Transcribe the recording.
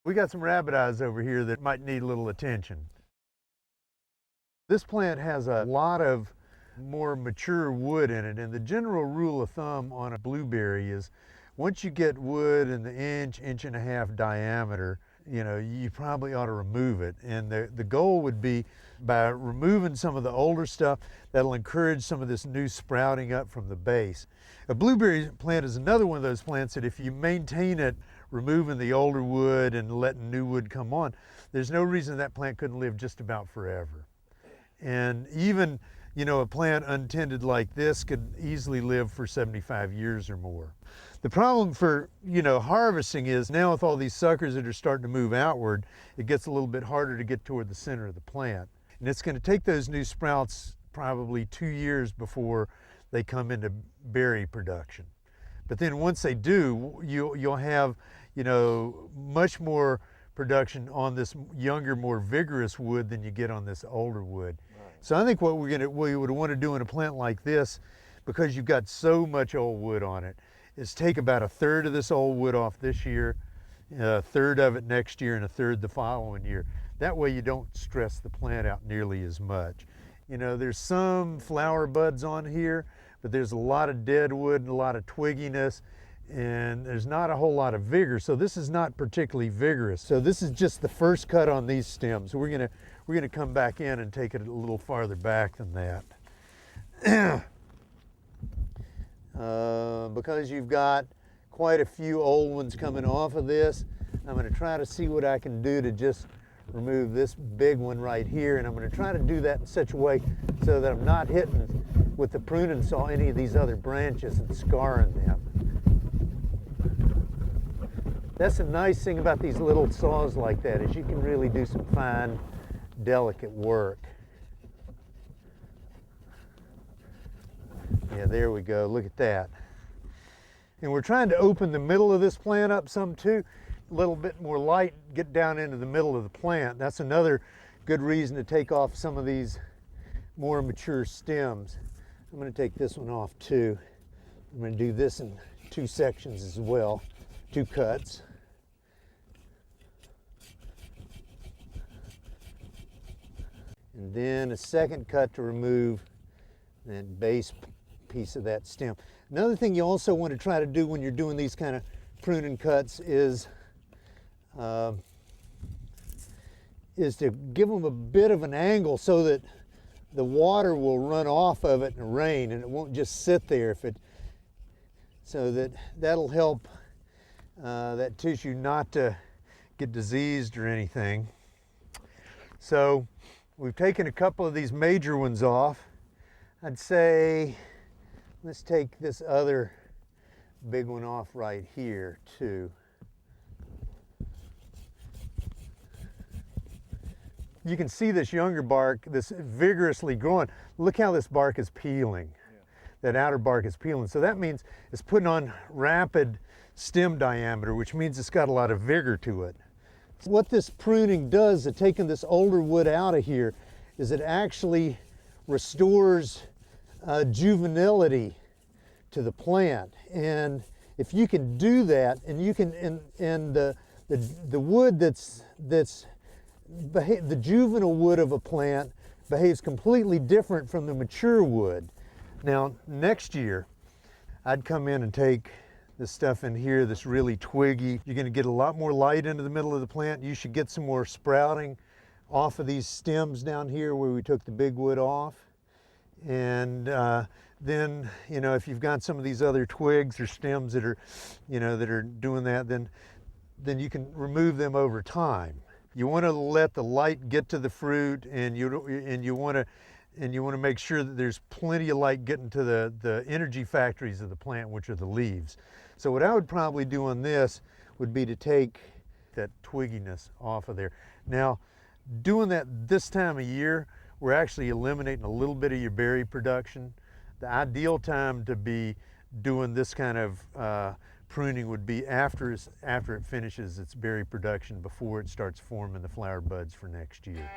We got some rabbit eyes over here that might need a little attention. This plant has a lot of more mature wood in it, and the general rule of thumb on a blueberry is once you get wood in the inch and a half diameter, you probably ought to remove it. And the goal would be by removing some of the older stuff, that'll encourage some of this new sprouting up from the base. A blueberry plant is another one of those plants that if you maintain it, removing the older wood and letting new wood come on, there's no reason that plant couldn't live just about forever. And even, a plant untended like this could easily live for 75 years or more. The problem for, harvesting is now with all these suckers that are starting to move outward, it gets a little bit harder to get toward the center of the plant. And it's going to take those new sprouts probably 2 years before they come into berry production. But then once they do, you'll have, much more production on this younger, more vigorous wood than you get on this older wood. Right. So I think what we would want to do in a plant like this, because you've got so much old wood on it, is take about a third of this old wood off this year, a third of it next year, and a third the following year. That way you don't stress the plant out nearly as much. There's some flower buds on here, but there's a lot of dead wood and a lot of twigginess, and there's not a whole lot of vigor. So this is not particularly vigorous. So this is just the first cut on these stems. We're gonna come back in and take it a little farther back than that. Because you've got quite a few old ones coming off of this, I'm gonna try to see what I can do to just remove this big one right here, and I'm going to try to do that in such a way so that I'm not hitting with the pruning saw any of these other branches and scarring them. That's the nice thing about these little saws like that, is you can really do some fine, delicate work. Yeah, there we go. Look at that. And we're trying to open the middle of this plant up some too. A little bit more light, get down into the middle of the plant. That's another good reason to take off some of these more mature stems. I'm going to take this one off too. I'm going to do this in 2 sections as well, 2 cuts. And then a second cut to remove that base piece of that stem. Another thing you also want to try to do when you're doing these kind of pruning cuts is to give them a bit of an angle so that the water will run off of it in the rain and it won't just sit there. So that'll help that tissue not to get diseased or anything. So we've taken a couple of these major ones off. I'd say let's take this other big one off right here too. You can see this younger bark, this vigorously growing. Look how this bark is peeling. Yeah. That outer bark is peeling. So that means it's putting on rapid stem diameter, which means it's got a lot of vigor to it. So what this pruning does, taking this older wood out of here, is it actually restores juvenility to the plant. And if you can do that, and you can, and the wood the juvenile wood of a plant behaves completely different from the mature wood. Now, next year, I'd come in and take this stuff in here that's really twiggy. You're going to get a lot more light into the middle of the plant. You should get some more sprouting off of these stems down here where we took the big wood off. And then, if you've got some of these other twigs or stems that are, that are doing that, then you can remove them over time. You want to let the light get to the fruit, and you want to make sure that there's plenty of light getting to the energy factories of the plant, which are the leaves. So what I would probably do on this would be to take that twigginess off of there. Now, doing that this time of year, we're actually eliminating a little bit of your berry production. The ideal time to be doing this kind of pruning would be after it finishes its berry production, before it starts forming the flower buds for next year.